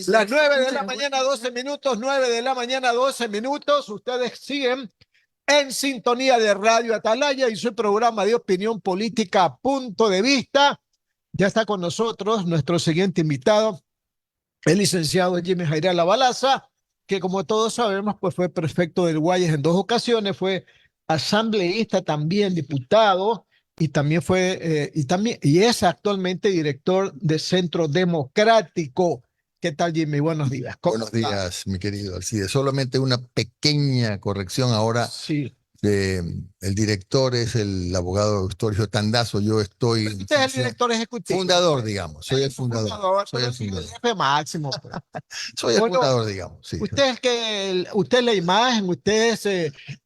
Las 9 de la mañana, 12 minutos, 9 de la mañana, 12 minutos. Ustedes siguen en sintonía de Radio Atalaya y su programa de opinión política Punto de Vista. Ya está con nosotros nuestro siguiente invitado, el licenciado Jimmy Jairala Balaza, que como todos sabemos, pues fue prefecto del Guayas en 2 ocasiones, fue asambleísta también, diputado, y también y es actualmente director de Centro Democrático. ¿Qué tal, Jimmy? Buenos días. Buenos días, mi querido Alcide. Solamente una pequeña corrección ahora. Sí. El director es el abogado Eustorio Tandazo. Yo estoy en Usted es el director ejecutivo. fundador, digamos. Soy el fundador. Soy el El fundador. jefe máximo, pues. Soy el Bueno, fundador, digamos. Sí. usted es la imagen, usted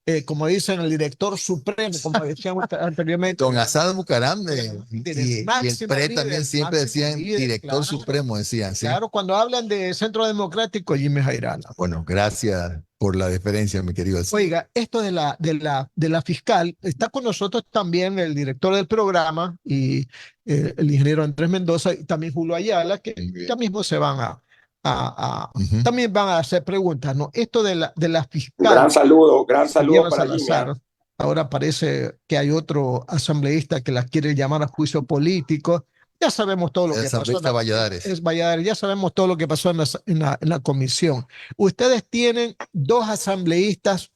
es, como dicen, el director supremo, como decíamos anteriormente. Don Asad Bucaram y el Máximo PRE líder, también siempre máximo decían líder, director claro. supremo, decían, ¿sí? Claro, cuando hablan de Centro Democrático, Jimmy Jairala. Bueno, gracias por la deferencia, mi querido Alcide. Oiga, esto de la fiscal, está con nosotros también el director del programa y el ingeniero Andrés Mendoza y también Julio Ayala, que ya mismo se van también van a hacer preguntas, ¿no? Esto de la fiscal. Gran saludo Diana para Jimmy. Salazar. Ahora parece que hay otro asambleísta que la quiere llamar a juicio político. Ya sabemos todo lo El que pasó. asambleísta Valladares. Es Valladares. Ya sabemos todo lo que pasó en la comisión. Ustedes tienen 2 asambleístas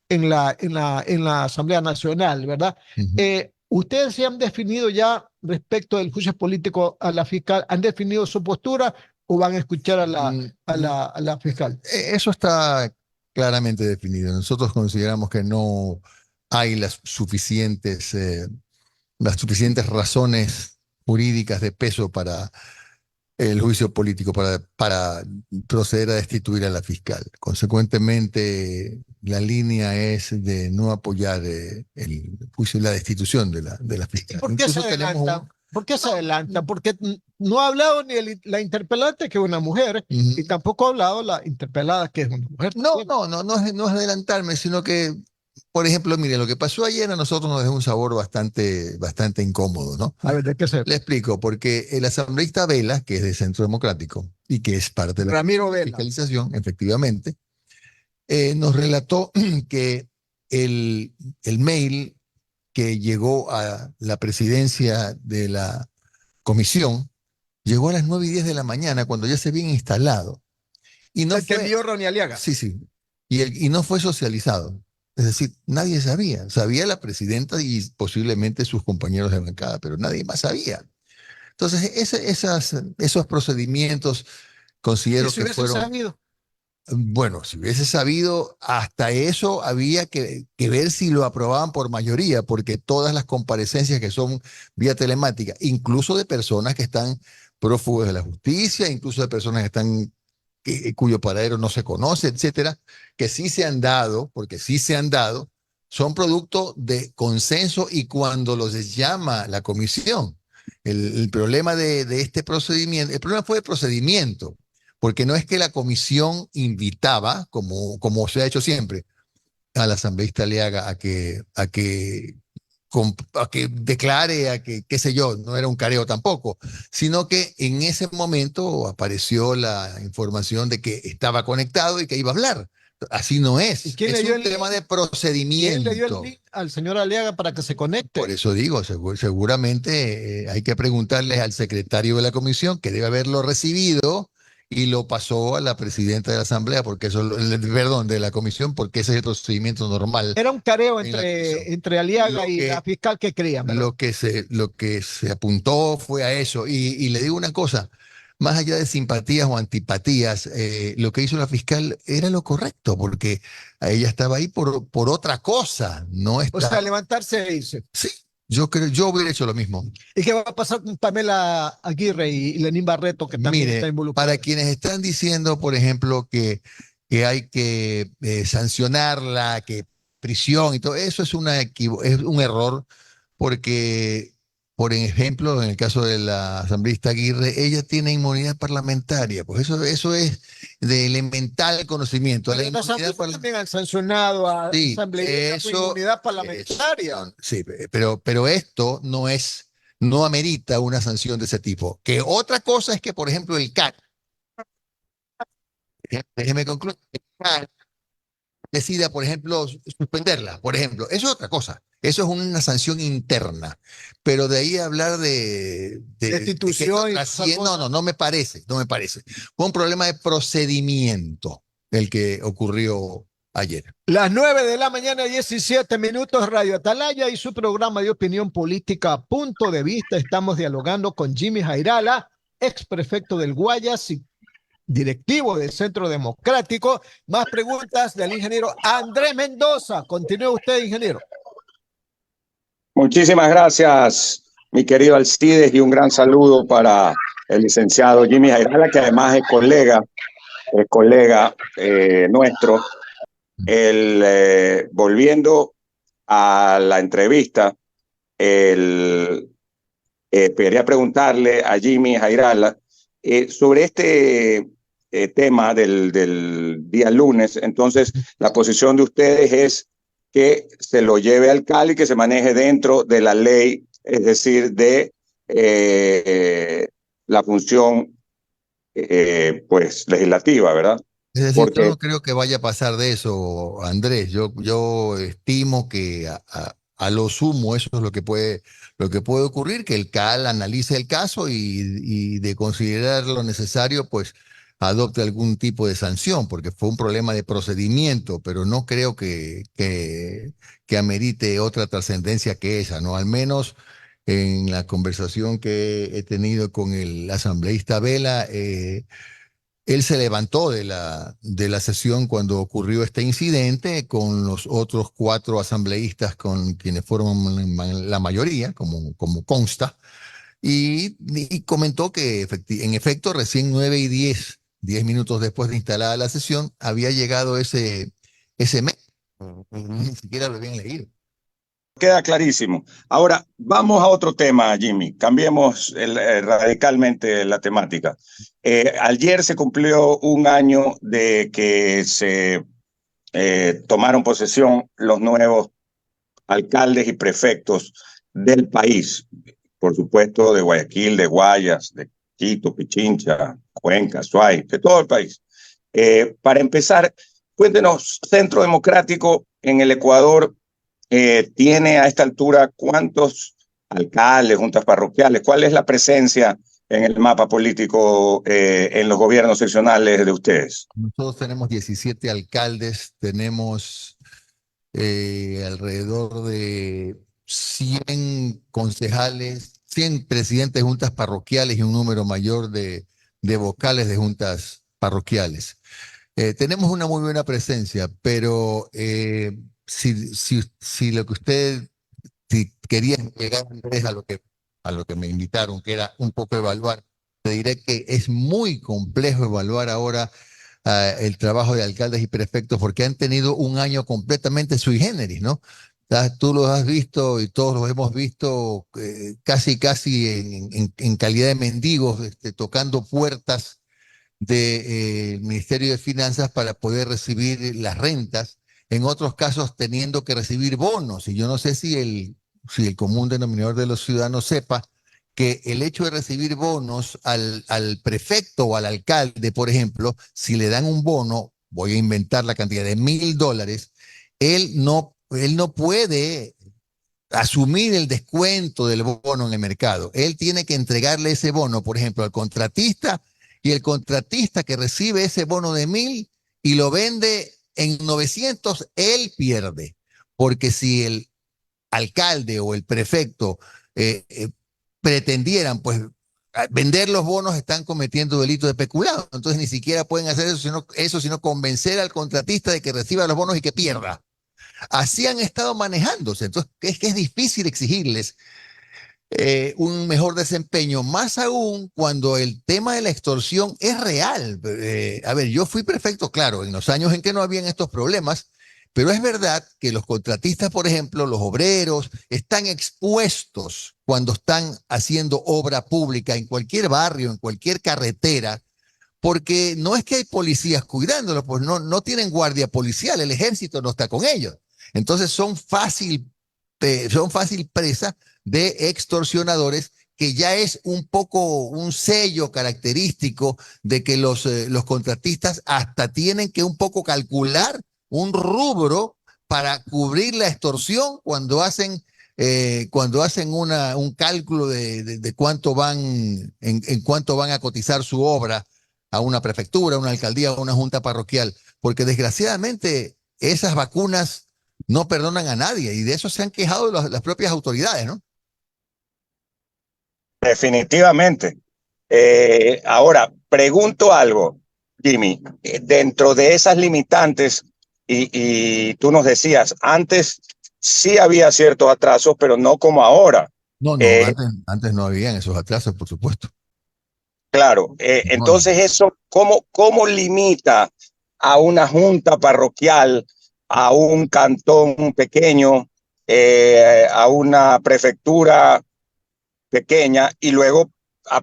en la Asamblea Nacional, ¿verdad? ¿Ustedes se han definido ya respecto del juicio político a la fiscal? ¿Han definido su postura o van a escuchar a la fiscal? Eso está claramente definido. Nosotros consideramos que no hay las suficientes razones jurídicas de peso para el juicio político, para proceder a destituir a la fiscal. Consecuentemente, la línea es de no apoyar el juicio y la destitución de la fiscal. ¿Por qué se adelanta? ¿Por qué se adelanta? Porque no ha hablado ni la interpelante, que es una mujer, y tampoco ha hablado la interpelada, que es una mujer. No es adelantarme, sino que, por ejemplo, mire, lo que pasó ayer a nosotros nos dejó un sabor bastante incómodo, ¿no? A ver, ¿de qué se? Le explico, porque el asambleísta Vela, que es de Centro Democrático y que es parte de la Ramiro Vela. fiscalización, efectivamente, nos relató que el mail que llegó a la presidencia de la comisión llegó a las 9:10 de la mañana, cuando ya se habían instalado. Y no el que envió Ronnie Aliaga. Sí. Y no fue socializado. Es decir, nadie sabía. Sabía la presidenta y posiblemente sus compañeros de bancada, pero nadie más sabía. Entonces, esos procedimientos considero que fueron... Sabido. Bueno, si hubiese sabido, hasta eso había que ver si lo aprobaban por mayoría, porque todas las comparecencias que son vía telemática, incluso de personas que están prófugos de la justicia, incluso de personas que están cuyo paradero no se conoce, etcétera, que sí se han dado, porque sí se han dado, son producto de consenso y cuando los llama la comisión. El problema de este procedimiento, el problema fue el procedimiento, porque no es que la comisión invitaba, como se ha hecho siempre, al asambleísta Aliaga a que declare, qué sé yo, no era un careo tampoco, sino que en ese momento apareció la información de que estaba conectado y que iba a hablar. Así no es. Es un tema de procedimiento. ¿Quién le dio el link al señor Aliaga para que se conecte? Por eso digo, seguramente hay que preguntarle al secretario de la comisión, que debe haberlo recibido y lo pasó a la presidenta de la asamblea, de la comisión, porque ese es el procedimiento normal. Era un careo entre Aliaga y la fiscal que creían. Lo que se apuntó fue a eso. Y le digo una cosa, más allá de simpatías o antipatías, lo que hizo la fiscal era lo correcto, porque ella estaba ahí por otra cosa. O sea, levantarse e irse. Sí. Yo hubiera hecho lo mismo. ¿Y qué va a pasar con Pamela Aguirre y Lenín Barreto, que también está involucrada? Para quienes están diciendo, por ejemplo, que hay que sancionarla, que prisión y todo, eso es un error, porque, por ejemplo, en el caso de la asambleísta Aguirre, ella tiene inmunidad parlamentaria, pues eso es de elemental conocimiento. Pero la Asamblea también han sancionado a asambleístas con inmunidad parlamentaria. Sí, pero esto no amerita una sanción de ese tipo. Que otra cosa es que, por ejemplo, el CAT déjeme concluir, decida, por ejemplo, suspenderla, por ejemplo, eso es otra cosa. Eso es una sanción interna. Pero de ahí a hablar de que esto Destitución y todas esas trasciende, no, cosas. no, no me parece, no me parece. Fue un problema de procedimiento el que ocurrió ayer. Las 9 de la mañana, 17 minutos, Radio Atalaya y su programa de opinión política Punto de Vista. Estamos dialogando con Jimmy Jairala, ex prefecto del Guayas y directivo del Centro Democrático. Más preguntas del ingeniero Andrés Mendoza. Continúe usted, ingeniero. Muchísimas gracias, mi querido Alcides, y un gran saludo para el licenciado Jimmy Jairala, que además es colega nuestro. Volviendo a la entrevista, quería preguntarle a Jimmy Jairala sobre este tema del día lunes. Entonces, la posición de ustedes es que se lo lleve al Cali y que se maneje dentro de la ley, es decir, de la función pues legislativa, ¿verdad? Es decir, yo Porque no creo que vaya a pasar de eso, Andrés. Yo estimo que a lo sumo eso es lo que puede ocurrir, que el CAL analice el caso y de considerar lo necesario, pues adopte algún tipo de sanción, porque fue un problema de procedimiento, pero no creo que amerite otra trascendencia que esa, ¿no? Al menos en la conversación que he tenido con el asambleísta Vela, él se levantó de la sesión cuando ocurrió este incidente con los otros 4 asambleístas con quienes fueron la mayoría, como consta, y comentó que en efecto recién 9:10, 10 minutos después de instalada la sesión, había llegado ese mail. Ni siquiera lo habían leído. queda clarísimo. Ahora, vamos a otro tema, Jimmy. Cambiemos radicalmente la temática. Ayer se cumplió un año de que se tomaron posesión los nuevos alcaldes y prefectos del país. Por supuesto, de Guayaquil, de Guayas, de Quito, Pichincha, Cuenca, Suay, de todo el país. Para empezar, cuéntenos, Centro Democrático en el Ecuador tiene a esta altura cuántos alcaldes, juntas parroquiales, cuál es la presencia en el mapa político en los gobiernos seccionales de ustedes. Nosotros tenemos 17 alcaldes, tenemos alrededor de 100 concejales, 100 presidentes de juntas parroquiales y un número mayor de vocales de juntas parroquiales. Tenemos una muy buena presencia, pero si lo que usted quería llegar Andrés, a lo que me invitaron, que era un poco evaluar, te diré que es muy complejo evaluar ahora el trabajo de alcaldes y prefectos porque han tenido un año completamente sui generis, ¿no? Tú lo has visto y todos lo hemos visto casi en calidad de mendigos, tocando puertas del Ministerio de Finanzas para poder recibir las rentas, en otros casos teniendo que recibir bonos. Y yo no sé si el común denominador de los ciudadanos sepa que el hecho de recibir bonos al prefecto o al alcalde, por ejemplo, si le dan un bono, voy a inventar la cantidad de $1,000, él no puede asumir el descuento del bono en el mercado. Él tiene que entregarle ese bono, por ejemplo, al contratista, y el contratista que recibe ese bono de 1,000 y lo vende en 900, él pierde. Porque si el alcalde o el prefecto pretendieran, pues, vender los bonos, están cometiendo delito de peculado. Entonces ni siquiera pueden hacer eso, sino convencer al contratista de que reciba los bonos y que pierda. Así han estado manejándose. Entonces, es que es difícil exigirles un mejor desempeño, más aún cuando el tema de la extorsión es real. A ver, yo fui prefecto, claro, en los años en que no habían estos problemas, pero es verdad que los contratistas, por ejemplo, los obreros, están expuestos cuando están haciendo obra pública en cualquier barrio, en cualquier carretera, porque no es que hay policías cuidándolos, pues no tienen guardia policial, el ejército no está con ellos. Entonces son fácil presa de extorsionadores que ya es un poco un sello característico de que los contratistas hasta tienen que un poco calcular un rubro para cubrir la extorsión cuando hacen un cálculo de cuánto en cuánto van a cotizar su obra a una prefectura, a una alcaldía, a una junta parroquial, porque desgraciadamente esas vacunas no perdonan a nadie y de eso se han quejado las propias autoridades, ¿no? Definitivamente. Ahora, pregunto algo, Jimmy, dentro de esas limitantes, y tú nos decías, antes sí había ciertos atrasos, pero no como ahora. No, no, Eh, antes no habían esos atrasos, por supuesto. claro, No, no. entonces eso, ¿cómo limita a una junta parroquial, a un cantón pequeño, a una prefectura pequeña y luego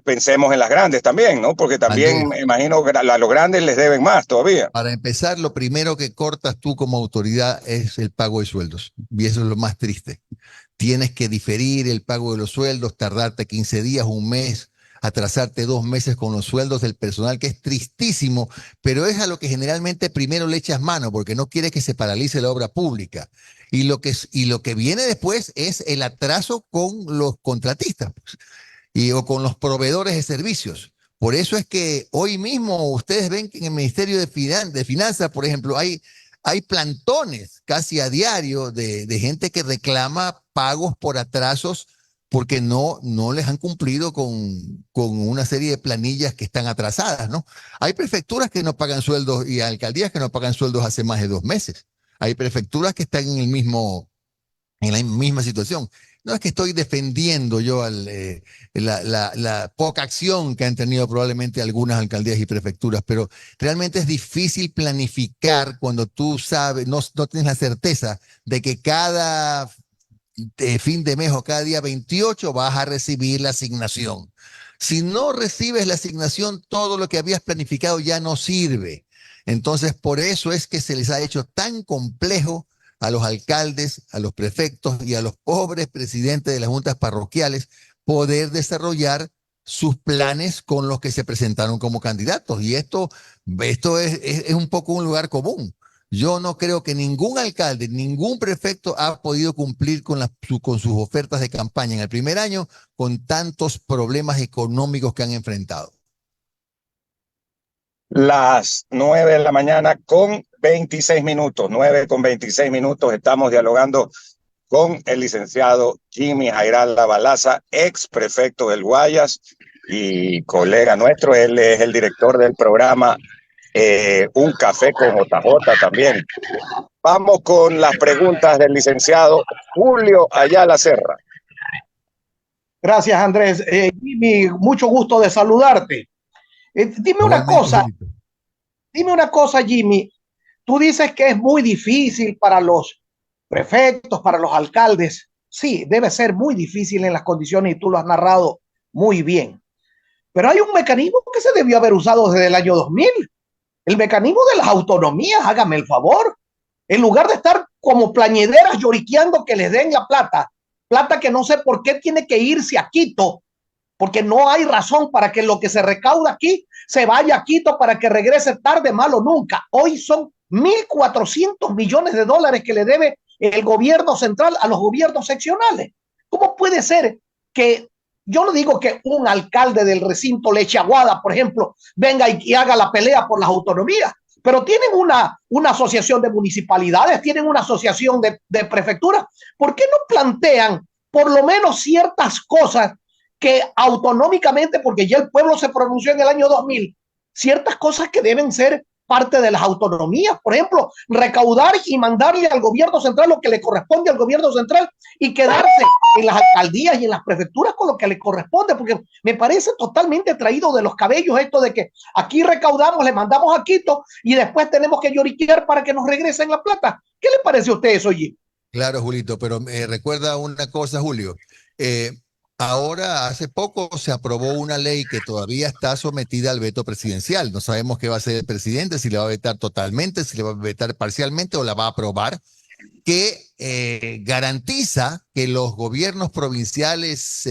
pensemos en las grandes también, ¿no? Porque también Andrés, me imagino que a los grandes les deben más todavía. para empezar, lo primero que cortas tú como autoridad es el pago de sueldos. Y eso es lo más triste. Tienes que diferir el pago de los sueldos, tardarte 15 días, un mes, atrasarte 2 meses con los sueldos del personal, que es tristísimo, pero es a lo que generalmente primero le echas mano, porque no quieres que se paralice la obra pública. Y lo que viene después es el atraso con los contratistas o con los proveedores de servicios. Por eso es que hoy mismo ustedes ven que en el Ministerio de Finanzas, por ejemplo, hay plantones casi a diario de gente que reclama pagos por atrasos porque no les han cumplido con una serie de planillas que están atrasadas, ¿no? Hay prefecturas que no pagan sueldos y alcaldías que no pagan sueldos hace más de 2 meses. Hay prefecturas que están en la misma situación. No es que estoy defendiendo yo la poca acción que han tenido probablemente algunas alcaldías y prefecturas, pero realmente es difícil planificar cuando tú sabes, no tienes la certeza de que cada fin de mes o cada día 28 vas a recibir la asignación. Si no recibes la asignación, todo lo que habías planificado ya no sirve. Entonces, por eso es que se les ha hecho tan complejo a los alcaldes, a los prefectos y a los pobres presidentes de las juntas parroquiales poder desarrollar sus planes con los que se presentaron como candidatos. Y esto es un poco un lugar común. Yo no creo que ningún alcalde, ningún prefecto ha podido cumplir con sus ofertas de campaña en el primer año con tantos problemas económicos que han enfrentado. Las 9 de la mañana con 26 minutos, 9 con 26 minutos, estamos dialogando con el licenciado Jimmy Jairala Balaza, ex prefecto del Guayas y colega nuestro. Él es el director del programa Un Café con JJ también. Vamos con las preguntas del licenciado Julio Ayala Serra. Gracias, Andrés. Jimmy, mucho gusto de saludarte. Igualmente, Julito. Dime una cosa, Jimmy. Tú dices que es muy difícil para los prefectos, para los alcaldes. Sí, debe ser muy difícil en las condiciones y tú lo has narrado muy bien. Pero hay un mecanismo que se debió haber usado desde el año 2000. El mecanismo de las autonomías, hágame el favor. En lugar de estar como plañideras lloriqueando que les den la plata, plata que no sé por qué tiene que irse a Quito, porque no hay razón para que lo que se recauda aquí se vaya a Quito para que regrese tarde, mal o nunca. Hoy son 1.400 millones de dólares que le debe el gobierno central a los gobiernos seccionales. ¿Cómo puede ser que yo no digo que un alcalde del recinto Leche Aguada, por ejemplo, venga y haga la pelea por las autonomías, pero tienen una asociación de municipalidades, tienen una asociación de prefecturas? ¿Por qué no plantean por lo menos ciertas cosas que autonómicamente, porque ya el pueblo se pronunció en el año 2000, ciertas cosas que deben ser parte de las autonomías? Por ejemplo, recaudar y mandarle al gobierno central lo que le corresponde al gobierno central y quedarse en las alcaldías y en las prefecturas con lo que le corresponde, porque me parece totalmente traído de los cabellos esto de que aquí recaudamos, le mandamos a Quito y después tenemos que lloriquear para que nos regresen la plata. ¿Qué le parece a usted eso, Jim? Claro, Julito, pero recuerda una cosa, Julio. Eh, Ahora, hace poco se aprobó una ley que todavía está sometida al veto presidencial. No sabemos qué va a hacer el presidente, si le va a vetar totalmente, si le va a vetar parcialmente o la va a aprobar, que garantiza que los gobiernos provinciales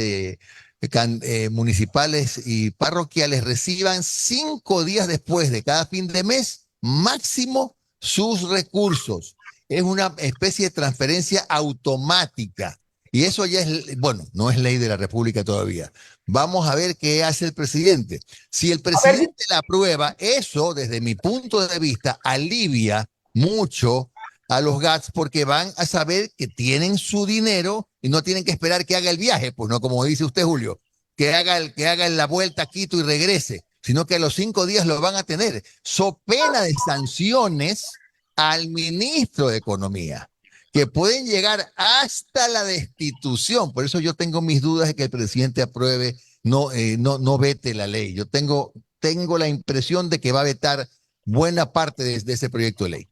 municipales y parroquiales reciban 5 días después de cada fin de mes máximo sus recursos. Es una especie de transferencia automática. Y eso ya es, bueno, no es ley de la República todavía. Vamos a ver qué hace el presidente. Si el presidente la aprueba, eso, desde mi punto de vista, alivia mucho a los GATS porque van a saber que tienen su dinero y no tienen que esperar que haga el viaje, pues no como dice usted, Julio, que haga la vuelta a Quito y regrese, sino que a los 5 días lo van a tener. So pena de sanciones al ministro de Economía, que pueden llegar hasta la destitución. Por eso yo tengo mis dudas de que el presidente apruebe, no vete la ley. Yo tengo la impresión de que va a vetar buena parte de ese proyecto de ley.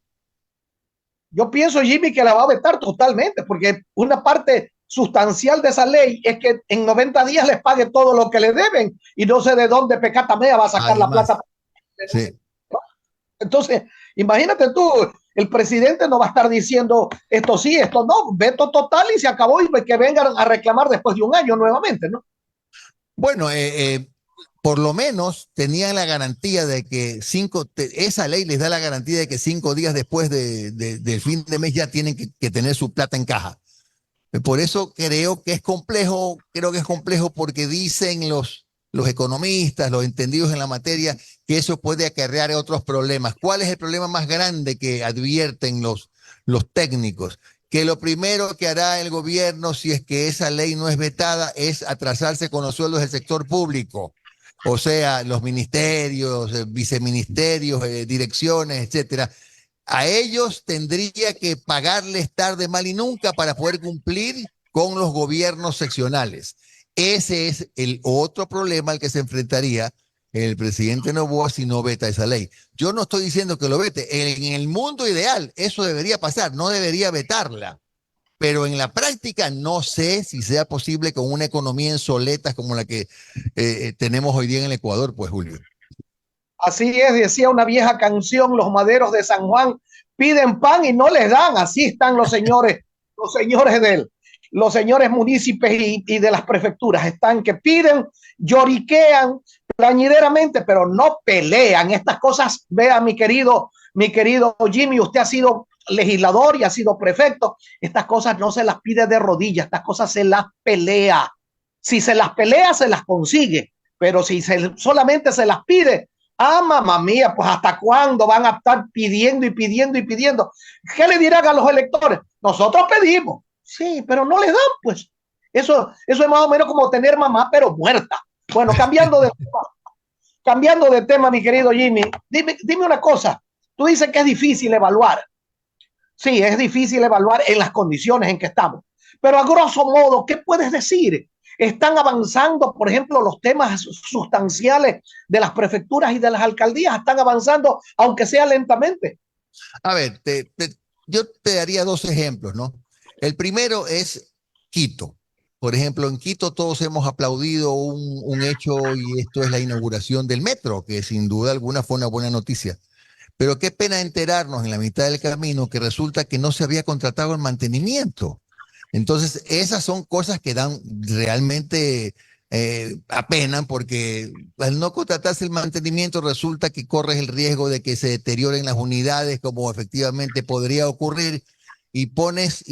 Yo pienso, Jimmy, que la va a vetar totalmente, porque una parte sustancial de esa ley es que en 90 días les pague todo lo que le deben y no sé de dónde Pecatamea va a sacar la plata. Sí. Entonces, imagínate tú, el presidente no va a estar diciendo esto sí, esto no, veto total y se acabó y que vengan a reclamar después de un año nuevamente, ¿no? Bueno, por lo menos tenían la garantía de que esa ley les da la garantía de que 5 días después del fin de mes ya tienen que tener su plata en caja. Por eso creo que es complejo porque dicen los economistas, los entendidos en la materia, que eso puede acarrear otros problemas. ¿Cuál es el problema más grande que advierten los técnicos? Que lo primero que hará el gobierno, si es que esa ley no es vetada, es atrasarse con los sueldos del sector público. O sea, los ministerios, viceministerios, direcciones, etcétera. A ellos tendría que pagarles tarde, mal y nunca para poder cumplir con los gobiernos seccionales. Ese es el otro problema al que se enfrentaría el presidente Noboa si no veta esa ley. Yo no estoy diciendo que lo vete. En el mundo ideal eso debería pasar, no debería vetarla. Pero en la práctica no sé si sea posible con una economía en soletas como la que tenemos hoy día en el Ecuador, pues, Julio. Así es, decía una vieja canción, los maderos de San Juan piden pan y no les dan. Así están los señores los señores municipios y de las prefecturas. Están que piden, lloriquean plañideramente, pero no pelean. Estas cosas, vea mi querido Jimmy, usted ha sido legislador y ha sido prefecto. Estas cosas no se las pide de rodillas, estas cosas se las pelea. Si se las pelea, se las consigue. Pero si solamente se las pide, mamá mía, pues hasta cuándo van a estar pidiendo y pidiendo y pidiendo. ¿Qué le dirán a los electores? Nosotros pedimos, sí, pero no les dan, pues. Eso es más o menos como tener mamá, pero muerta. Bueno, cambiando de tema, mi querido Jimmy, dime una cosa. Tú dices que es difícil evaluar. Sí, es difícil evaluar en las condiciones en que estamos. Pero a grosso modo, ¿qué puedes decir? Están avanzando, por ejemplo, los temas sustanciales de las prefecturas y de las alcaldías, están avanzando, aunque sea lentamente. A ver, yo te daría 2 ejemplos, ¿no? El primero es Quito. Por ejemplo, en Quito todos hemos aplaudido un hecho y esto es la inauguración del metro, que sin duda alguna fue una buena noticia. Pero qué pena enterarnos en la mitad del camino que resulta que no se había contratado el mantenimiento. Entonces, esas son cosas que dan realmente apenan porque al no contratarse el mantenimiento resulta que corres el riesgo de que se deterioren las unidades como efectivamente podría ocurrir y pones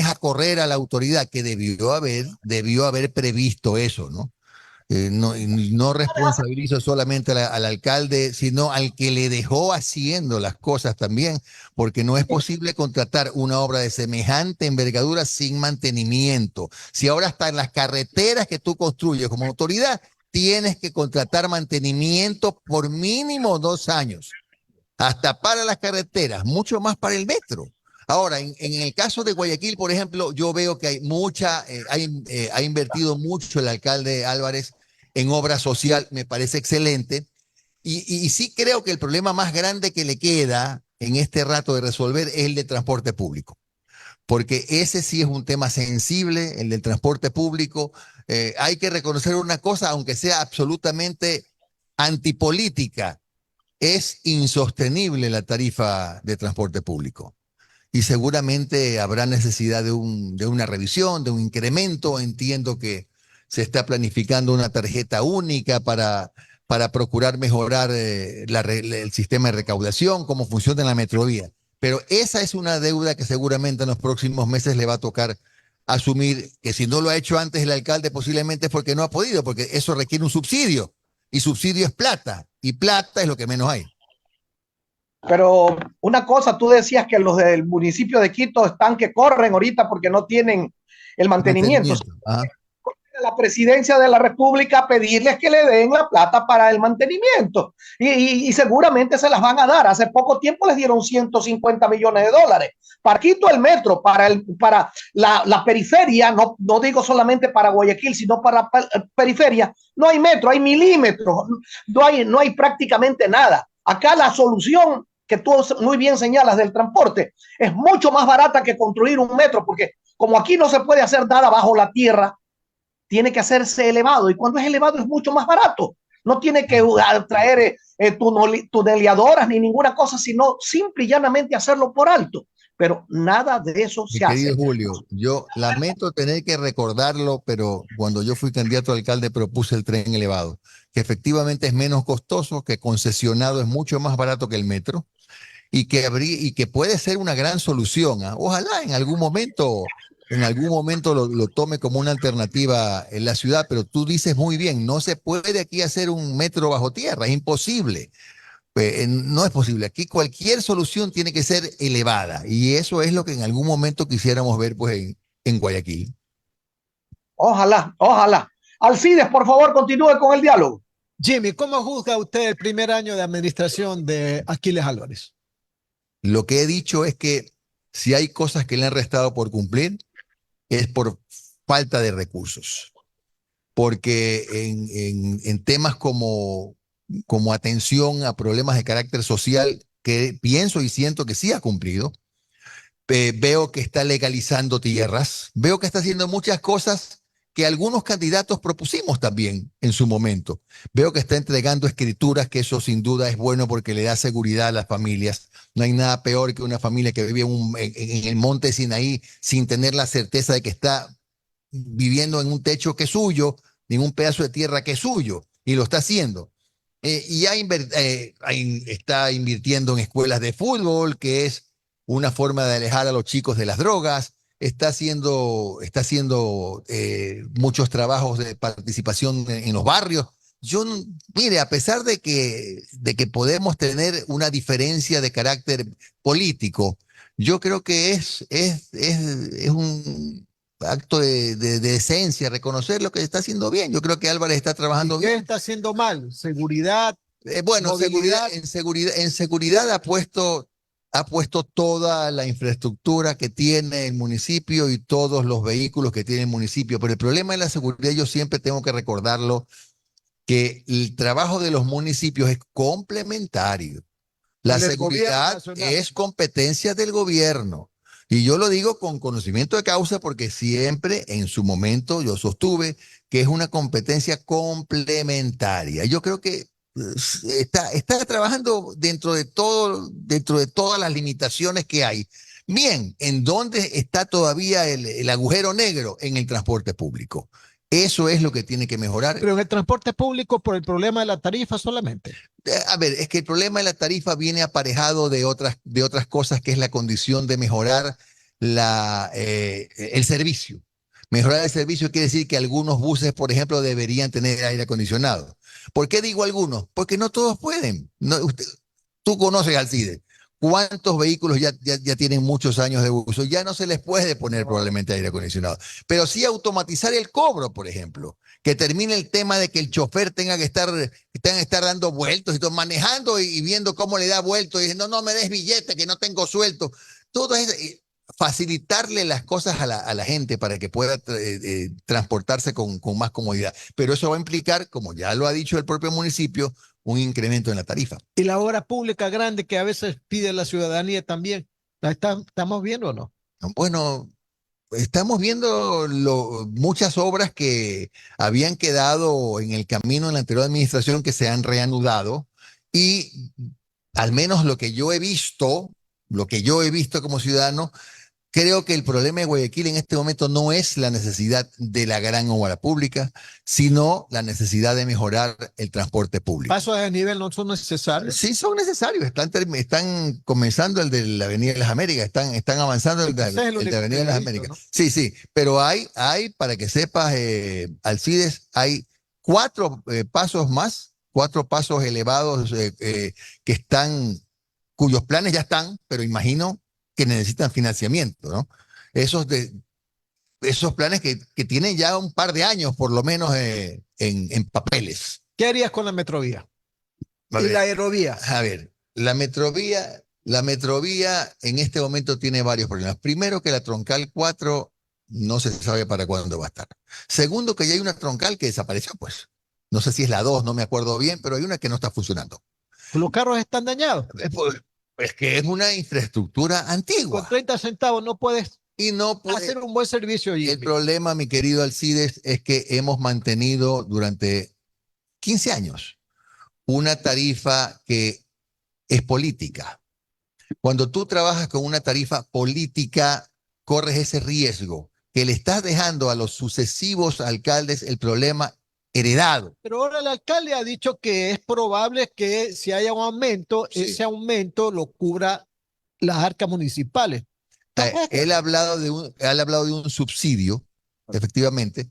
a correr a la autoridad que debió haber previsto eso, ¿no? No responsabilizo solamente al alcalde, sino al que le dejó haciendo las cosas también, porque no es posible contratar una obra de semejante envergadura sin mantenimiento. Si ahora está en las carreteras que tú construyes como autoridad, tienes que contratar mantenimiento por mínimo 2 años, hasta para las carreteras, mucho más para el metro. Ahora, en el caso de Guayaquil, por ejemplo, yo veo que ha invertido mucho el alcalde Álvarez en obra social, me parece excelente. Y sí creo que el problema más grande que le queda en este rato de resolver es el de transporte público, porque ese sí es un tema sensible, el del transporte público. Hay que reconocer una cosa, aunque sea absolutamente antipolítica, es insostenible la tarifa de transporte público. Y seguramente habrá necesidad de una revisión, de un incremento. Entiendo que se está planificando una tarjeta única para procurar mejorar el sistema de recaudación, cómo funciona la metrovía. Pero esa es una deuda que seguramente en los próximos meses le va a tocar asumir, que si no lo ha hecho antes el alcalde posiblemente es porque no ha podido, porque eso requiere un subsidio, y subsidio es plata, y plata es lo que menos hay. Pero una cosa, tú decías que los del municipio de Quito están que corren ahorita porque no tienen el mantenimiento. Ajá. La presidencia de la República a pedirles que le den la plata para el mantenimiento y seguramente se las van a dar. Hace poco tiempo les dieron 150 millones de dólares. Para Quito el metro, para la periferia, no digo solamente para Guayaquil, sino para periferia, no hay metro, hay milímetros, no hay prácticamente nada. Acá la solución que tú muy bien señalas del transporte es mucho más barata que construir un metro, porque como aquí no se puede hacer nada bajo la tierra, tiene que hacerse elevado, y cuando es elevado es mucho más barato. No tiene que traer tuneleadoras ni ninguna cosa, sino simple y llanamente hacerlo por alto. Pero nada de eso Mi se hace. querido Julio, yo lamento tener que recordarlo, pero cuando yo fui candidato a alcalde propuse el tren elevado, que efectivamente es menos costoso, que concesionado es mucho más barato que el metro y que puede ser una gran solución, ¿ah? Ojalá en algún momento lo tome como una alternativa en la ciudad, pero tú dices muy bien, no se puede aquí hacer un metro bajo tierra, es imposible. No es posible. Aquí cualquier solución tiene que ser elevada y eso es lo que en algún momento quisiéramos ver pues en Guayaquil. Ojalá, ojalá. Alcides, por favor, continúe con el diálogo. Jimmy, ¿cómo juzga usted el primer año de administración de Aquiles Álvarez? Lo que he dicho es que si hay cosas que le han restado por cumplir, es por falta de recursos. Porque en temas como atención a problemas de carácter social, que pienso y siento que sí ha cumplido, veo que está legalizando tierras, veo que está haciendo muchas cosas que algunos candidatos propusimos también en su momento. Veo que está entregando escrituras, que eso sin duda es bueno porque le da seguridad a las familias. No hay nada peor que una familia que vive en el monte Sinaí sin tener la certeza de que está viviendo en un techo que es suyo, en un pedazo de tierra que es suyo, y lo está haciendo. Y está invirtiendo en escuelas de fútbol, que es una forma de alejar a los chicos de las drogas. Está haciendo muchos trabajos de participación en los barrios. Mire, a pesar de que podemos tener una diferencia de carácter político, yo creo que es un acto de esencia reconocer lo que está haciendo bien. Yo creo que Álvarez está trabajando ¿Qué bien. está haciendo mal? Seguridad, Bueno, movilidad. en seguridad ha puesto toda la infraestructura que tiene el municipio y todos los vehículos que tiene el municipio. Pero el problema de la seguridad, yo siempre tengo que recordarlo, que el trabajo de los municipios es complementario. La seguridad es competencia del gobierno. Y yo lo digo con conocimiento de causa porque siempre en su momento yo sostuve que es una competencia complementaria. Yo creo que está trabajando dentro de todas las limitaciones que hay. Bien, ¿en dónde está todavía el agujero negro? En el transporte público. Eso es lo que tiene que mejorar. Pero en el transporte público por el problema de la tarifa solamente. A ver, es que el problema de la tarifa viene aparejado de otras cosas, que es la condición de mejorar el servicio. Mejorar el servicio quiere decir que algunos buses, por ejemplo, deberían tener aire acondicionado. ¿Por qué digo algunos? Porque no todos pueden. Tú conoces Alcides. ¿Cuántos vehículos ya tienen muchos años de uso? Ya no se les puede poner probablemente aire acondicionado. Pero sí automatizar el cobro, por ejemplo. Que termine el tema de que el chofer tenga que estar dando vueltos y todo, manejando y viendo cómo le da vueltos y diciendo, no me des billete, que no tengo suelto. Todo eso, facilitarle las cosas a la gente para que pueda transportarse con más comodidad. Pero eso va a implicar, como ya lo ha dicho el propio municipio, un incremento en la tarifa. Y la obra pública grande que a veces pide la ciudadanía también. ¿Estamos viendo o no? Bueno, estamos viendo muchas obras que habían quedado en el camino en la anterior administración que se han reanudado y al menos lo que yo he visto como ciudadano, Creo que el problema de Guayaquil en este momento no es la necesidad de la gran obra pública, sino la necesidad de mejorar el transporte público. Pasos de nivel no son necesarios. Sí son necesarios, están comenzando el de la Avenida de las Américas, están avanzando el de, Ese es el el de único Avenida que de las he visto, Américas. ¿no? Sí, sí, pero para que sepas, Alcides, hay cuatro pasos más, cuatro pasos elevados que cuyos planes ya están, pero imagino que necesitan financiamiento, ¿no? Esos planes que tienen ya un par de años, por lo menos, en papeles. ¿Qué harías con la metrovía? A Y ver, la aerovía. a ver, la metrovía en este momento tiene varios problemas. Primero, que la troncal 4 no se sabe para cuándo va a estar. Segundo, que ya hay una troncal que desapareció, pues. No sé si es la 2, no me acuerdo bien, pero hay una que no está funcionando. Los carros están dañados. Es que es una infraestructura Con antigua 30 centavos no puedes y no puede. hacer un buen servicio, El Jimmy. problema, mi querido Alcides, es que hemos mantenido durante 15 años una tarifa que es política. Cuando tú trabajas con una tarifa política, corres ese riesgo que le estás dejando a los sucesivos alcaldes el problema heredado. Pero ahora el alcalde ha dicho que es probable que si haya un aumento, Sí. ese aumento lo cubra las arcas municipales. Él ha hablado de un subsidio, efectivamente,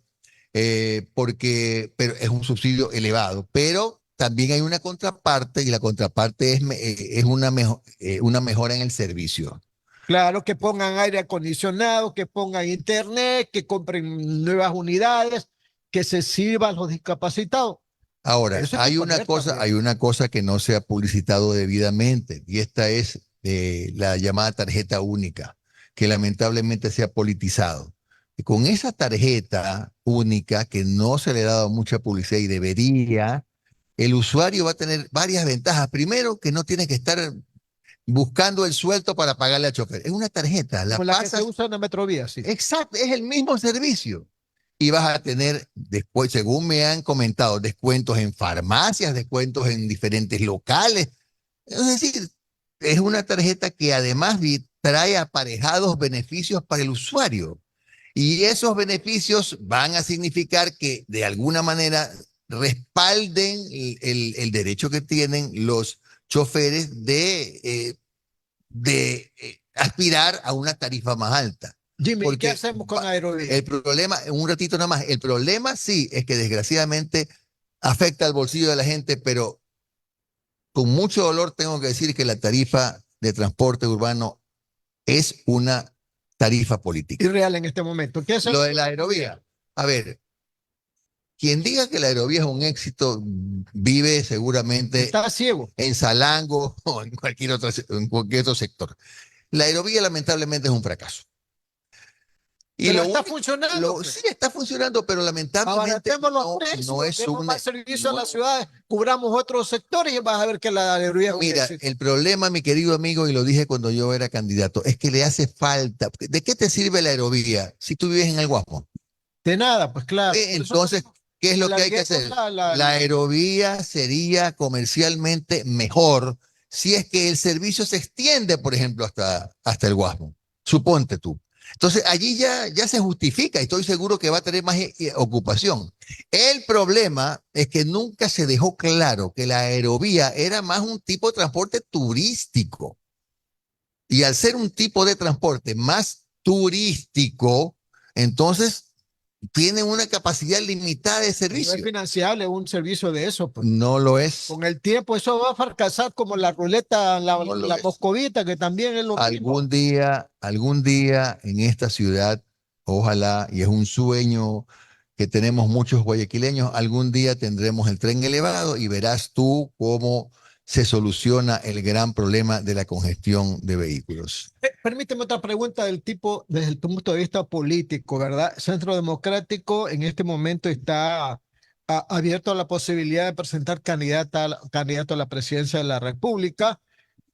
pero es un subsidio elevado, pero también hay una contraparte y la contraparte es una mejora en el servicio. Claro, que pongan aire acondicionado, que pongan internet, que compren nuevas unidades, que se sirvan los discapacitados. Ahora, Eso hay que poner también. hay una cosa que no se ha publicitado debidamente y esta es la llamada tarjeta única, que lamentablemente se ha politizado. Y con esa tarjeta única que no se le ha dado mucha publicidad y debería, el usuario va a tener varias ventajas. Primero, que no tiene que estar buscando el sueldo para pagarle al chofer. Es una tarjeta, la Como la que se pasas. usa en la metrovía, sí. Exacto, es el mismo servicio. Y vas a tener después, según me han comentado, descuentos en farmacias, descuentos en diferentes locales. Es decir, es una tarjeta que además trae aparejados beneficios para el usuario. Y esos beneficios van a significar que de alguna manera respalden el derecho que tienen los choferes de aspirar a una tarifa más alta. Jimmy, Porque ¿qué hacemos con aerovía? el problema, un ratito nada más, el problema sí es que desgraciadamente afecta al bolsillo de la gente, pero con mucho dolor tengo que decir que la tarifa de transporte urbano es una tarifa política. Irreal en este momento. ¿Qué hacemos? Lo de la aerovía, a ver, quien diga que la aerovía es un éxito vive seguramente Está ciego. en Salango o en cualquier otro sector. La aerovía lamentablemente es un fracaso. Y Pero lo está único- funcionando. Pues. sí está funcionando, pero lamentablemente Abaratemos los precios, no es demos una. más servicio a no- las ciudades, cubramos otros sectores y vas a ver que la aerovía es un Mira, éxito. el problema, mi querido amigo, y lo dije cuando yo era candidato, es que le hace falta. ¿De qué te sirve la aerovía si tú vives en el Guasmo? De nada, pues claro. Por eso Entonces, ¿qué es lo que hay que hacer? La aerovía sería comercialmente mejor si es que el servicio se extiende, por ejemplo, hasta el Guasmo. Suponte tú. Entonces, allí ya se justifica y estoy seguro que va a tener más ocupación. El problema es que nunca se dejó claro que la aerovía era más un tipo de transporte turístico. Y al ser un tipo de transporte más turístico, entonces tiene una capacidad limitada de no servicio. es financiable un servicio de eso. Pues. No lo es. Con el tiempo eso va a fracasar como la ruleta, No lo la es. moscovita, que también es lo mismo. Algún día en esta ciudad, ojalá, y es un sueño que tenemos muchos guayaquileños, algún día tendremos el tren elevado y verás tú cómo se soluciona el gran problema de la congestión de vehículos. Permíteme otra pregunta del tipo, desde el punto de vista político, ¿verdad? Centro Democrático en este momento está abierto a la posibilidad de presentar candidato a la presidencia de la República.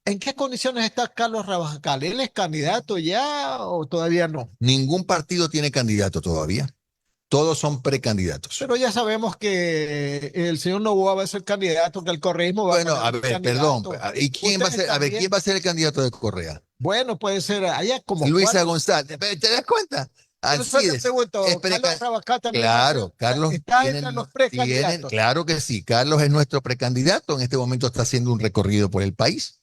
¿En qué condiciones está Carlos Rabascal? ¿Él es candidato ya o todavía no? Ningún partido tiene candidato todavía. Todos son precandidatos. Pero ya sabemos que el señor Noboa va a ser candidato, que el correísmo va Bueno, a a poner un ver, perdón. candidato. ¿Y quién va a Ustedes ser? A ver, ¿quién también, va a ser el candidato de Correa? bueno, puede ser allá como Luisa cuatro. González. ¿Te das cuenta? Por eso te Alcides. Es pregunto, Carlos Rabascal también va a ser, Claro, Carlos está entre los precandidatos. claro que sí. Carlos es nuestro precandidato. En este momento está haciendo un recorrido por el país.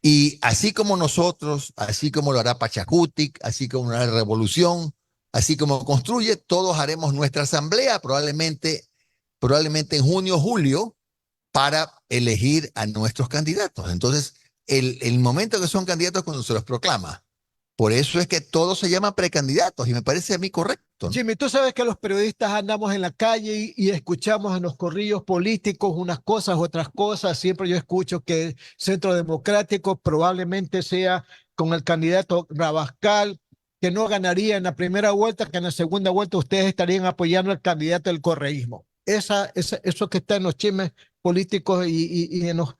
Y así como nosotros, así como lo hará Pachacutic, así como lo hará Revolución, así como construye, todos haremos nuestra asamblea, probablemente en junio o julio, para elegir a nuestros candidatos. Entonces, el momento que son candidatos es cuando se los proclama. Por eso es que todos se llaman precandidatos y me parece a mí correcto, ¿no? Jimmy, tú sabes que los periodistas andamos en la calle y escuchamos en los corrillos políticos unas cosas, otras cosas. Siempre yo escucho que el Centro Democrático probablemente sea con el candidato Rabascal, que no ganaría en la primera vuelta, que en la segunda vuelta ustedes estarían apoyando al candidato del correísmo. Eso que está en los chismes políticos y en los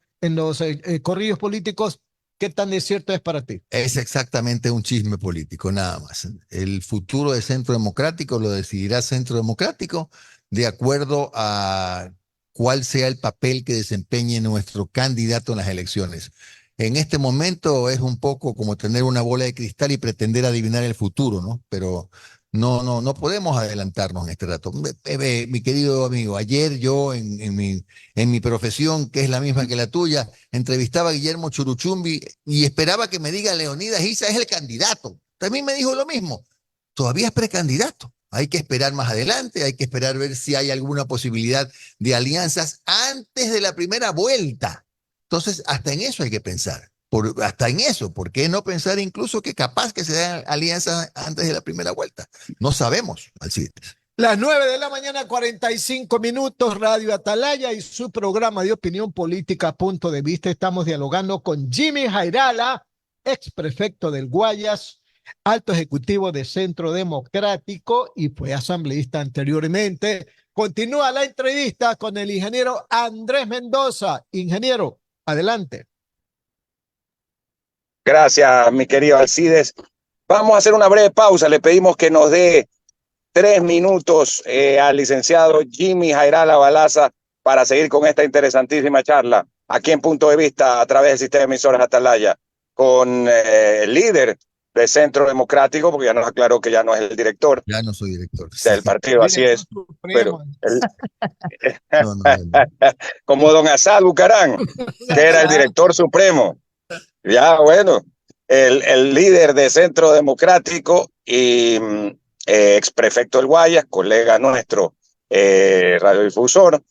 corrillos políticos, ¿qué tan desierto es para ti? Es exactamente un chisme político, nada más. El futuro de Centro Democrático lo decidirá Centro Democrático de acuerdo a cuál sea el papel que desempeñe nuestro candidato en las elecciones. En este momento es un poco como tener una bola de cristal y pretender adivinar el futuro, ¿no? Pero no podemos adelantarnos en este rato. Mi querido amigo, ayer yo en mi profesión, que es la misma que la tuya, entrevistaba a Guillermo Churuchumbi y esperaba que me diga Leonidas Issa es el candidato. También me dijo lo mismo. Todavía es precandidato. Hay que esperar más adelante, hay que esperar ver si hay alguna posibilidad de alianzas antes de la primera vuelta. Entonces, hasta en eso hay que pensar. Hasta en eso, ¿por qué no pensar incluso que capaz que se den alianzas antes de la primera vuelta? No sabemos, Alcides. Las 9 de la mañana, 45 minutos, Radio Atalaya y su programa de opinión política, Punto de Vista. Estamos dialogando con Jimmy Jairala, ex prefecto del Guayas, alto ejecutivo de Centro Democrático y fue asambleísta anteriormente. Continúa la entrevista con el ingeniero Andrés Mendoza. Ingeniero, adelante. Gracias, mi querido Alcides. Vamos a hacer una breve pausa. Le pedimos que nos dé 3 minutos al licenciado Jimmy Jairala Balaza para seguir con esta interesantísima charla aquí en Punto de Vista a través del sistema de emisoras Atalaya con el líder del Centro Democrático, porque ya nos aclaró que ya no es el director Ya no soy director. del Sí. partido, así Director es, pero Supremo. No. como don Asad Bucarán, que era el director supremo. Ya, bueno, el líder de Centro Democrático y ex prefecto del Guayas, colega nuestro, radiodifusor.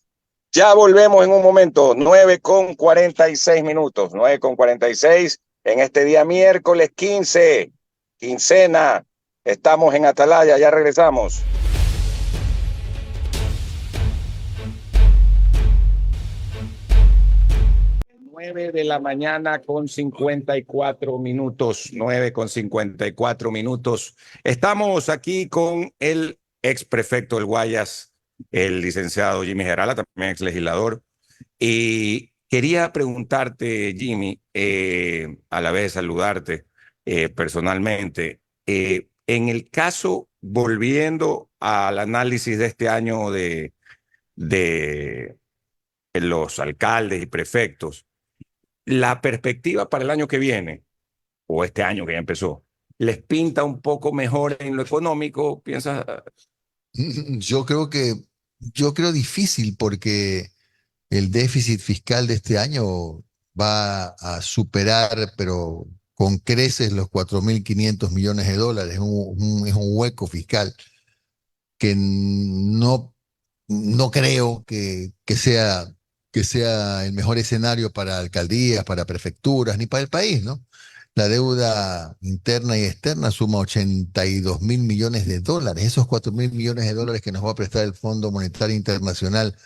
Ya volvemos en un momento, 9:46, 9:46, en este día miércoles 15, quincena. Estamos en Atalaya, ya regresamos. 9 de la mañana con 54 minutos, 9:54. Estamos aquí con el ex prefecto del Guayas, el licenciado Jimmy Jairala, también ex legislador. Y quería preguntarte, Jimmy, a la vez saludarte personalmente, en el caso, volviendo al análisis de este año de los alcaldes y prefectos, la perspectiva para el año que viene, o este año que ya empezó, ¿les pinta un poco mejor en lo económico? ¿Piensas? Yo creo difícil porque el déficit fiscal de este año va a superar, pero con creces, los 4.500 millones de dólares. Es un hueco fiscal que no creo que sea el mejor escenario para alcaldías, para prefecturas, ni para el país, ¿no? La deuda interna y externa suma 82 mil millones de dólares. Esos 4.000 millones de dólares que nos va a prestar el Fondo Monetario Internacional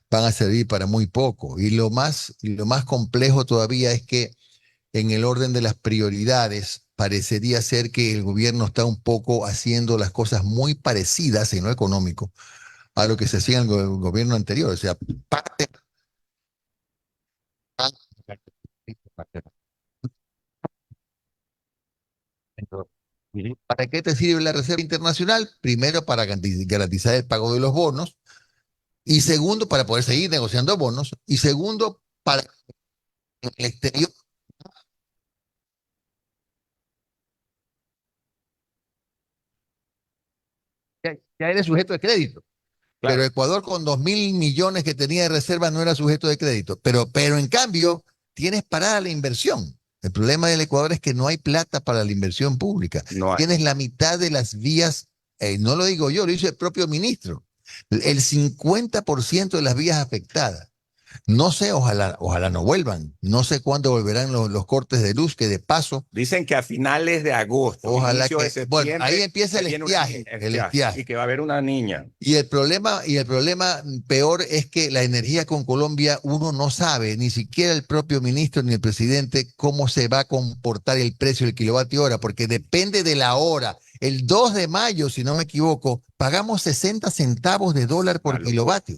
van a servir para muy poco. Y lo más complejo todavía es que en el orden de las prioridades parecería ser que el gobierno está un poco haciendo las cosas muy parecidas en lo económico a lo que se hacía en el gobierno anterior. O sea, parte ¿Para qué te sirve la Reserva Internacional? Primero, para garantizar el pago de los bonos. Y segundo, para poder seguir negociando bonos. Y segundo, para el exterior. Ya eres sujeto de crédito. Claro. Pero Ecuador con 2.000 millones que tenía de reserva no era sujeto de crédito. Pero en cambio, tienes parada la inversión. El problema del Ecuador es que no hay plata para la inversión pública. No hay. Tienes la mitad de las vías, no lo digo yo, lo dice el propio ministro. El 50% de las vías afectadas. No sé, ojalá no vuelvan. No sé cuándo volverán los cortes de luz, que de paso, Dicen que a finales de agosto, ojalá inicio de que, septiembre, bueno, ahí empieza el se viene estiaje, el estiaje. y que va a haber una niña. Y el problema peor es que la energía con Colombia, uno no sabe, ni siquiera el propio ministro ni el presidente, cómo se va a comportar el precio del kilovatio hora, porque depende de la hora. El 2 de mayo, si no me equivoco, pagamos 60 centavos de dólar por kilovatio.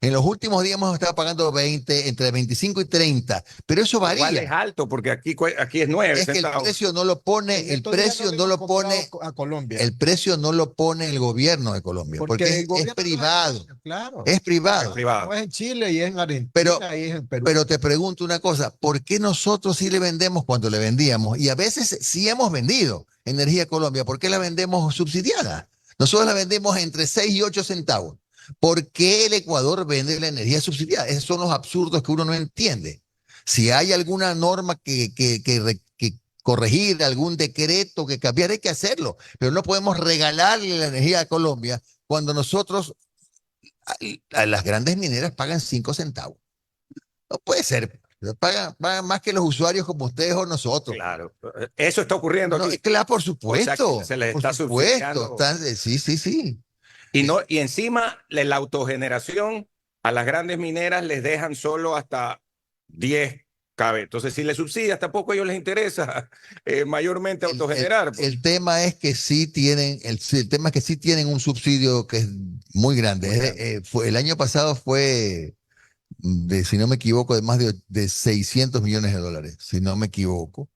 En los últimos días hemos estado pagando 20, entre 25 y 30, pero eso varía. Igual es alto, porque aquí es 9 Es que el centavos. precio no lo pone, el precio no lo pone, a Colombia. el precio no lo pone el gobierno de Colombia, porque el es gobierno privado. Claro. Es privado. Es privado. No es en Chile y es en Argentina Pero, y es en Perú. pero te pregunto una cosa, ¿por qué nosotros sí le vendemos cuando le vendíamos? Y a veces sí hemos vendido energía a Colombia, ¿por qué la vendemos subsidiada? Nosotros la vendemos entre 6 y 8 centavos. ¿Por qué el Ecuador vende la energía subsidiada? Esos son los absurdos que uno no entiende. Si hay alguna norma que corregir, algún decreto que cambiar, hay que hacerlo. Pero no podemos regalarle la energía a Colombia cuando nosotros, a las grandes mineras, pagan 5 centavos. No puede ser. Pagan más que los usuarios como ustedes o nosotros. Claro. Eso está ocurriendo No, aquí. claro, por O supuesto. sea, se les por está supuesto. subsidiando. Sí. Y encima la autogeneración a las grandes mineras les dejan solo hasta 10 KB. Entonces, si les subsidias, tampoco a ellos les interesa mayormente autogenerar. El tema es que sí tienen, el tema es que sí tienen un subsidio que es muy grande. Muy grande. El año pasado fue, si no me equivoco, de más de 600 millones de dólares, si no me equivoco.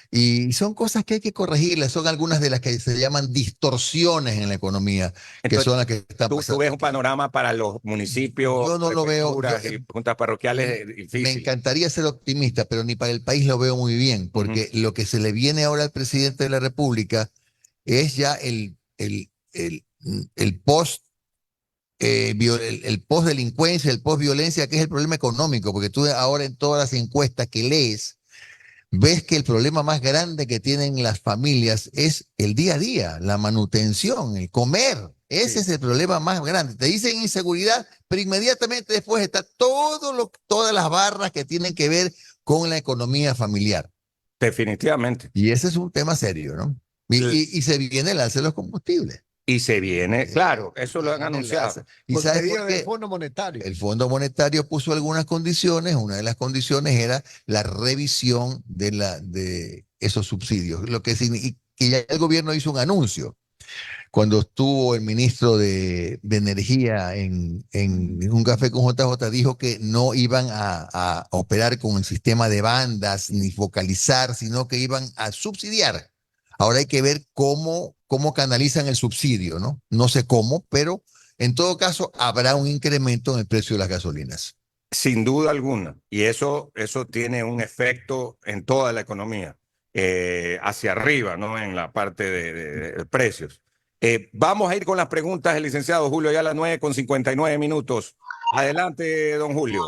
Y son cosas que hay que corregirlas, son algunas de las que se llaman distorsiones en la economía, que Entonces, son las que están tú pasando. ves un panorama para los municipios, Yo no lo veo. prefecturas y juntas parroquiales Me difícil. encantaría ser optimista, pero ni para el país lo veo muy bien, porque lo que se le viene ahora al presidente de la República es ya el post. El post-delincuencia, el post-violencia, que es el problema económico, porque tú ahora en todas las encuestas que lees, ves que el problema más grande que tienen las familias es el día a día, la manutención, el comer. Ese es el problema más grande. Te dicen inseguridad, pero inmediatamente después está todas las barras que tienen que ver con la economía familiar. Definitivamente. Y ese es un tema serio, ¿no? Y se viene el alza de los combustibles. Y se viene, claro, eso lo han anunciado. ¿Y Por sabes medida por qué? del Fondo Monetario. El Fondo Monetario puso algunas condiciones. Una de las condiciones era la revisión de esos subsidios. Lo que significa que ya el gobierno hizo un anuncio. Cuando estuvo el ministro de Energía en un café con JJ, dijo que no iban a operar con el sistema de bandas ni focalizar, sino que iban a subsidiar. Ahora hay que ver cómo canalizan el subsidio, ¿no? No sé cómo, pero en todo caso habrá un incremento en el precio de las gasolinas. Sin duda alguna. Y eso tiene un efecto en toda la economía, hacia arriba, ¿no? En la parte de precios. Vamos a ir con las preguntas del licenciado Julio, ya a las 9:59. Adelante, don Julio.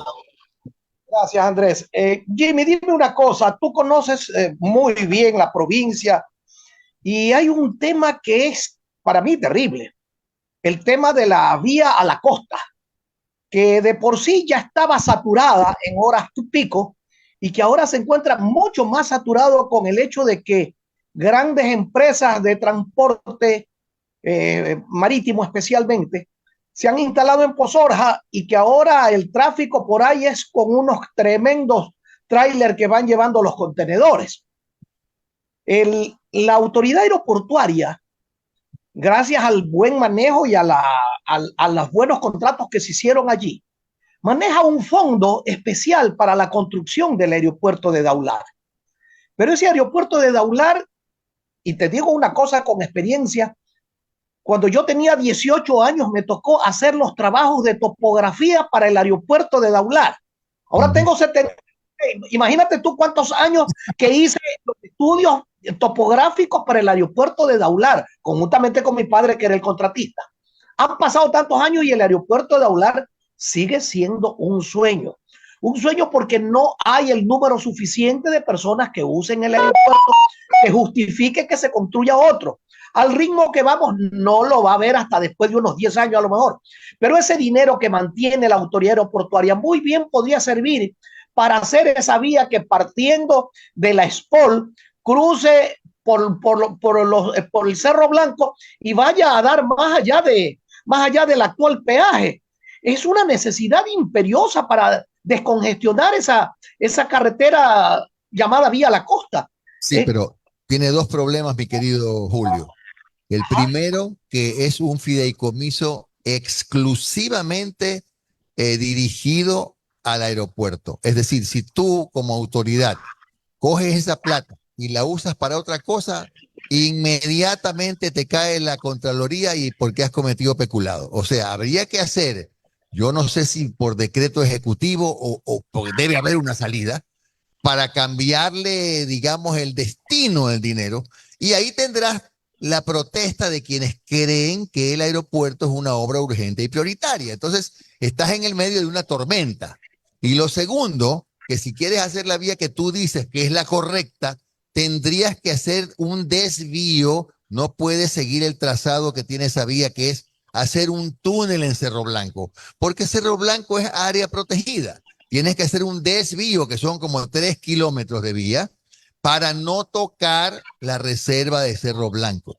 Gracias, Andrés. Jimmy, dime una cosa. Tú conoces muy bien la provincia y hay un tema que es para mí terrible. El tema de la vía a la costa, que de por sí ya estaba saturada en horas pico y que ahora se encuentra mucho más saturado con el hecho de que grandes empresas de transporte marítimo especialmente se han instalado en Pozorja y que ahora el tráfico por ahí es con unos tremendos trailers que van llevando los contenedores. La autoridad aeroportuaria, gracias al buen manejo y a los buenos contratos que se hicieron allí, maneja un fondo especial para la construcción del aeropuerto de Daular. Pero ese aeropuerto de Daular y te digo una cosa con experiencia, cuando yo tenía 18 años me tocó hacer los trabajos de topografía para el aeropuerto de Daular. Ahora tengo 70. Imagínate tú cuántos años que hice los estudios topográficos para el aeropuerto de Daular, conjuntamente con mi padre, que era el contratista. Han pasado tantos años y el aeropuerto de Daular sigue siendo un sueño. Un sueño porque no hay el número suficiente de personas que usen el aeropuerto que justifique que se construya otro. Al ritmo que vamos, no lo va a ver hasta después de unos 10 años a lo mejor. Pero ese dinero que mantiene la autoridad aeroportuaria muy bien podría servir para hacer esa vía que partiendo de la SPOL cruce por el Cerro Blanco y vaya a dar más allá del actual peaje. Es una necesidad imperiosa para descongestionar esa carretera llamada Vía La Costa. Sí, pero tiene dos problemas, mi querido Julio. El primero, que es un fideicomiso exclusivamente dirigido al aeropuerto. Es decir, si tú como autoridad coges esa plata y la usas para otra cosa, inmediatamente te cae la Contraloría y porque has cometido peculado. O sea, habría que hacer, yo no sé si por decreto ejecutivo o porque debe haber una salida para cambiarle, digamos, el destino del dinero. Y ahí tendrás la protesta de quienes creen que el aeropuerto es una obra urgente y prioritaria. Entonces, estás en el medio de una tormenta. Y lo segundo, que si quieres hacer la vía que tú dices que es la correcta, tendrías que hacer un desvío. No puedes seguir el trazado que tiene esa vía, que es hacer un túnel en Cerro Blanco, porque Cerro Blanco es área protegida. Tienes que hacer un desvío, que son como 3 kilómetros de vía, para no tocar la reserva de Cerro Blanco.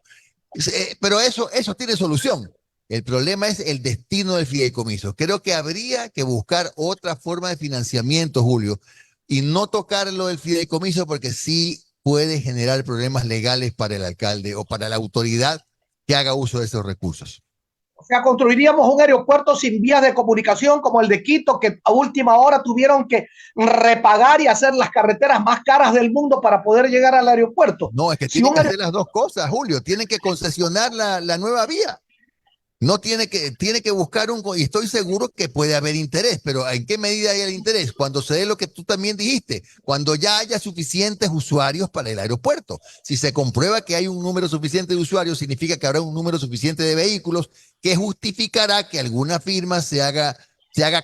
Pero eso tiene solución. El problema es el destino del fideicomiso. Creo que habría que buscar otra forma de financiamiento, Julio, y no tocar lo del fideicomiso porque sí puede generar problemas legales para el alcalde o para la autoridad que haga uso de esos recursos. O sea, construiríamos un aeropuerto sin vías de comunicación como el de Quito, que a última hora tuvieron que repagar y hacer las carreteras más caras del mundo para poder llegar al aeropuerto. No, es que Si tienen que hacer las dos cosas, Julio. Tienen que concesionar la nueva vía. No tiene que buscar y estoy seguro que puede haber interés, pero ¿en qué medida hay el interés? Cuando se dé lo que tú también dijiste, cuando ya haya suficientes usuarios para el aeropuerto. Si se comprueba que hay un número suficiente de usuarios, significa que habrá un número suficiente de vehículos que justificará que alguna firma se haga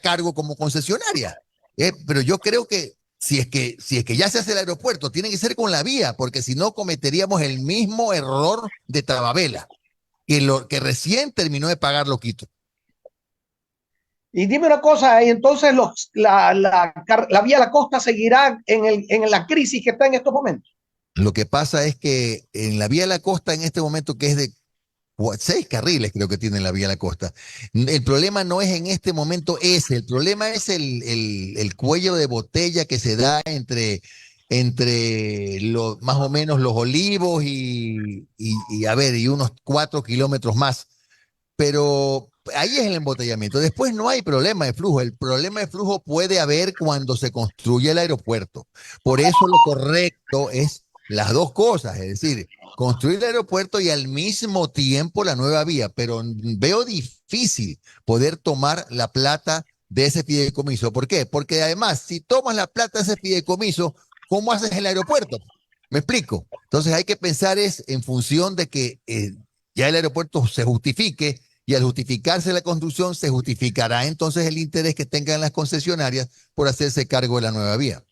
cargo como concesionaria. Pero yo creo que si es que ya se hace el aeropuerto, tiene que ser con la vía, porque si no cometeríamos el mismo error de Tababela, que recién terminó de pagar Loquito. Y dime una cosa, y entonces la vía La Costa seguirá en la crisis que está en estos momentos. Lo que pasa es que en la vía La Costa en este momento, que es de 6 carriles creo que tiene la vía La Costa, el problema no es en este momento ese, el problema es el cuello de botella que se da entre más o menos Los Olivos y unos 4 kilómetros más. Pero ahí es el embotellamiento. Después no hay problema de flujo. El problema de flujo puede haber cuando se construye el aeropuerto. Por eso lo correcto es las dos cosas, es decir, construir el aeropuerto y al mismo tiempo la nueva vía. Pero veo difícil poder tomar la plata de ese fideicomiso. ¿Por qué? Porque además, si tomas la plata de ese fideicomiso, ¿cómo haces el aeropuerto? ¿Me explico? Entonces hay que pensar en función de que ya el aeropuerto se justifique y al justificarse la construcción se justificará entonces el interés que tengan las concesionarias por hacerse cargo de la nueva vía.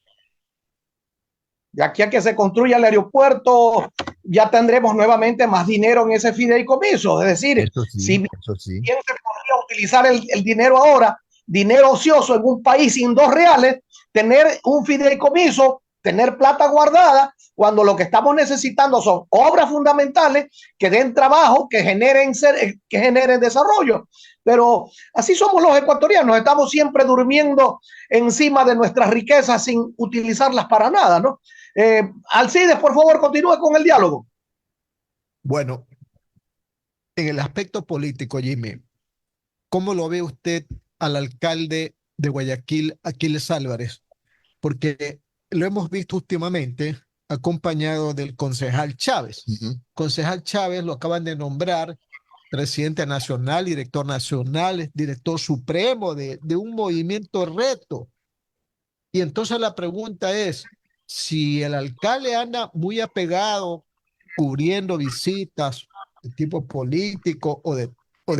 De aquí a que se construya el aeropuerto, ya tendremos nuevamente más dinero en ese fideicomiso. Es decir, si bien se podría utilizar el dinero ahora, dinero ocioso en un país sin $2, tener un fideicomiso, tener plata guardada, cuando lo que estamos necesitando son obras fundamentales que den trabajo, que generen desarrollo. Pero así somos los ecuatorianos, estamos siempre durmiendo encima de nuestras riquezas sin utilizarlas para nada, ¿no? Alcides, por favor, continúe con el diálogo. Bueno, en el aspecto político, Jimmy, ¿cómo lo ve usted al alcalde de Guayaquil, Aquiles Álvarez? Porque lo hemos visto últimamente acompañado del concejal Chávez. Concejal Chávez lo acaban de nombrar presidente nacional, director supremo de un movimiento Reto. Y entonces la pregunta es, si el alcalde anda muy apegado, cubriendo visitas de tipo político o de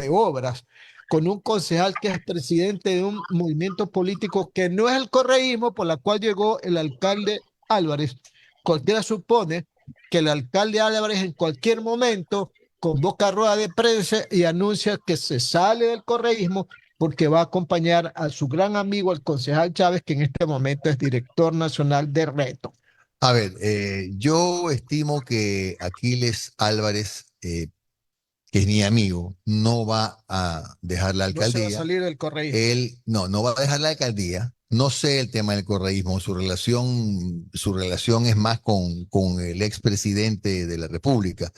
obras, con un concejal que es presidente de un movimiento político que no es el correísmo por la cual llegó el alcalde Álvarez, cualquiera supone que el alcalde Álvarez en cualquier momento convoca rueda de prensa y anuncia que se sale del correísmo porque va a acompañar a su gran amigo, el concejal Chávez, que en este momento es director nacional de Reto. A ver, yo estimo que Aquiles Álvarez, que es mi amigo, no va a dejar la No se va a alcaldía. salir del correísmo. Él no va a dejar la alcaldía. No sé el tema del correísmo. Su relación es más con el expresidente de la República.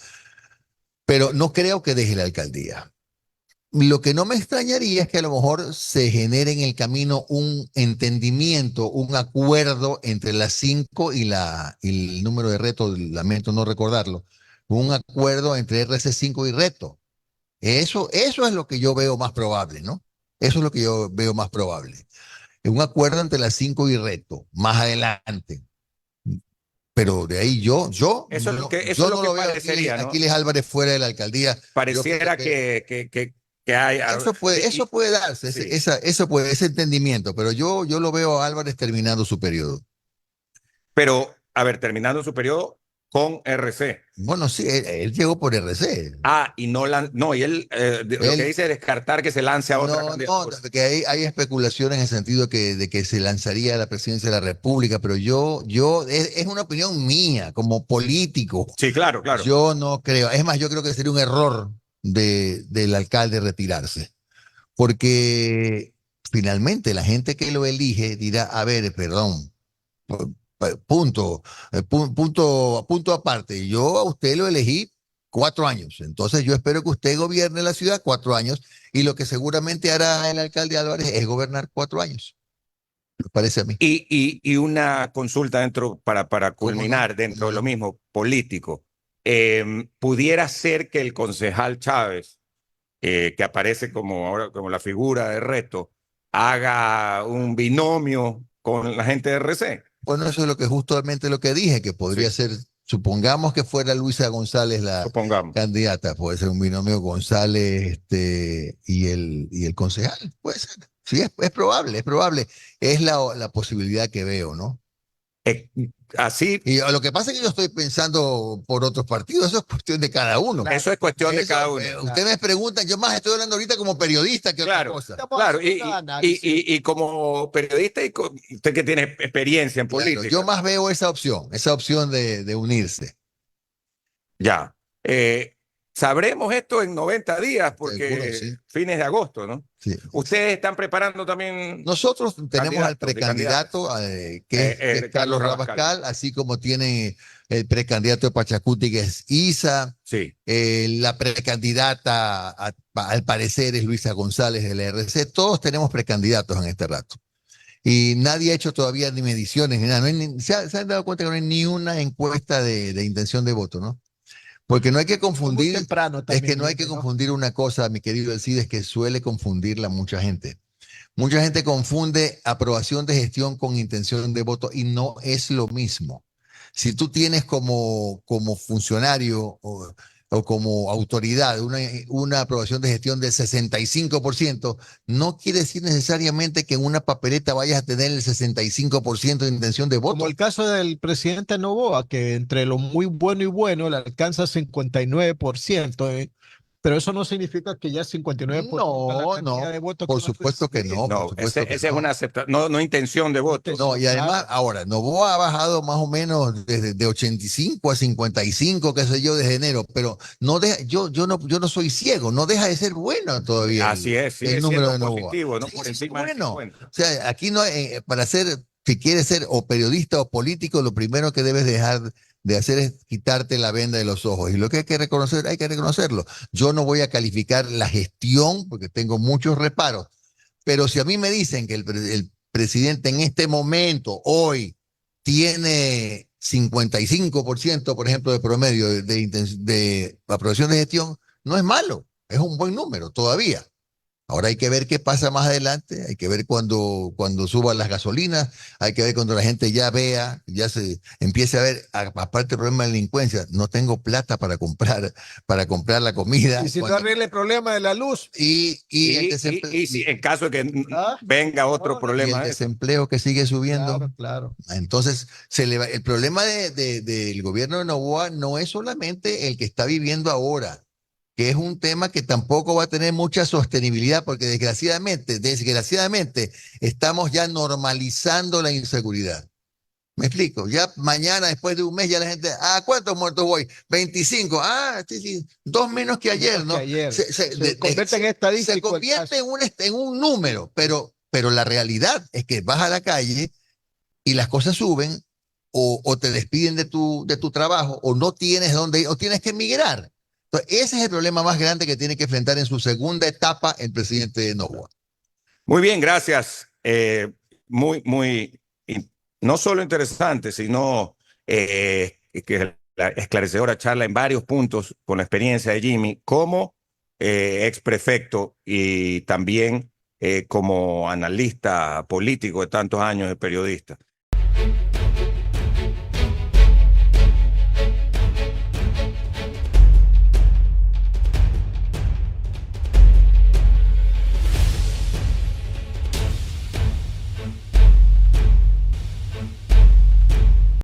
Pero no creo que deje la alcaldía. Lo que no me extrañaría es que a lo mejor se genere en el camino un entendimiento, un acuerdo entre las 5 y el número de Reto, lamento no recordarlo, un acuerdo entre RC5 y Reto. Eso es lo que yo veo más probable, ¿no? Eso es lo que yo veo más probable. Un acuerdo entre las 5 y Reto, más adelante. Pero de ahí yo Eso es lo que parecería, ¿no? Aquiles Álvarez fuera de la alcaldía. Pareciera que hay... Eso puede darse, sí. ese entendimiento, pero yo lo veo a Álvarez terminando su periodo. Pero, a ver, terminando su periodo con RC. Bueno, sí, él llegó por RC. Y y él, lo que dice es descartar que se lance a otra candidatura. No, que hay especulaciones en el sentido de que se lanzaría a la presidencia de la República, pero es una opinión mía, como político. Sí, claro. Yo no creo, es más, yo creo que sería un error del alcalde retirarse, porque finalmente la gente que lo elige dirá, a ver, perdón, punto, punto aparte, yo a usted lo elegí 4 años, entonces yo espero que usted gobierne la ciudad 4 años, y lo que seguramente hará el alcalde Álvarez es gobernar 4 años, me parece a mí. Y una consulta para culminar dentro de lo mismo, político. Pudiera ser que el concejal Chávez, que aparece como la figura de Reto, haga un binomio con la gente de RC. Bueno, eso es justamente lo que dije, que podría ser, supongamos que fuera Luisa González la candidata, puede ser un binomio González y el concejal, puede ser. Sí, es probable, es la posibilidad que veo, ¿no? Así. Y lo que pasa es que yo estoy pensando por otros partidos, eso es cuestión de cada uno. Eso es cuestión de cada uno. Ustedes me preguntan, yo más estoy hablando ahorita como periodista que otra cosa. Claro, y como periodista, y usted que tiene experiencia en política. Yo más veo esa opción de unirse. Ya. Sabremos esto en 90 días, porque seguro, sí. Fines de agosto, ¿no? Sí. ¿Ustedes están preparando también? Nosotros tenemos al precandidato, que es Carlos Rabascal, así como tiene el precandidato de Pachacuti, que es Isa. Sí. La precandidata, al parecer, es Luisa González de la RC. Todos tenemos precandidatos en este rato. Y nadie ha hecho todavía ni mediciones ni nada. ¿Se han dado cuenta que no hay ni una encuesta de intención de voto, no? Porque no hay que confundir, no hay que confundir una cosa, mi querido Alcides, que suele confundirla mucha gente. Mucha gente confunde aprobación de gestión con intención de voto y no es lo mismo. Si tú tienes como funcionario o como autoridad una aprobación de gestión del 65%, no quiere decir necesariamente que en una papeleta vayas a tener el 65% de intención de voto. Como el caso del presidente Noboa, que entre lo muy bueno y bueno le alcanza 59%, pero eso no significa que ya 59% de votos. Por supuesto que no. No, esa es una aceptación, no intención de voto. No, y además, ahora, Noboa ha bajado más o menos de 85 a 55, qué sé yo, desde enero, pero no deja, yo no soy ciego, no deja de ser bueno todavía. Así es, el número de Noboa. Positivo, ¿no? Por encima de 50. O sea, aquí no hay, si quieres ser o periodista o político, lo primero que debes dejar de hacer es quitarte la venda de los ojos. Y lo que hay que reconocerlo. Yo no voy a calificar la gestión porque tengo muchos reparos, pero si a mí me dicen que el presidente en este momento, hoy, tiene 55%, por ejemplo, de promedio de aprobación de gestión, no es malo, es un buen número todavía. Ahora hay que ver qué pasa más adelante, hay que ver cuando suban las gasolinas, hay que ver cuando la gente ya vea, ya se empiece a ver, aparte del problema de delincuencia, no tengo plata para comprar la comida. Y si no arregle el problema de la luz. Y si en caso de que ¿Ah? venga otro No, y problema el de eso. desempleo que sigue subiendo. Claro, claro. Entonces, el problema del gobierno de Noboa no es solamente el que está viviendo ahora, que es un tema que tampoco va a tener mucha sostenibilidad, porque desgraciadamente estamos ya normalizando la inseguridad. Me explico, ya mañana, después de un mes, ya la gente, ¿cuántos muertos voy? 25, sí, 2 menos que ayer, Menos ¿no? que ayer. Se convierte en Se estadístico. convierte en un número, pero la realidad es que vas a la calle y las cosas suben, o te despiden de tu trabajo, o no tienes dónde ir, o tienes que emigrar. Entonces, ese es el problema más grande que tiene que enfrentar en su segunda etapa el presidente de Noboa. Muy bien, gracias. No solo interesante, sino que la esclarecedora charla en varios puntos con la experiencia de Jimmy como ex prefecto y también como analista político de tantos años de periodista.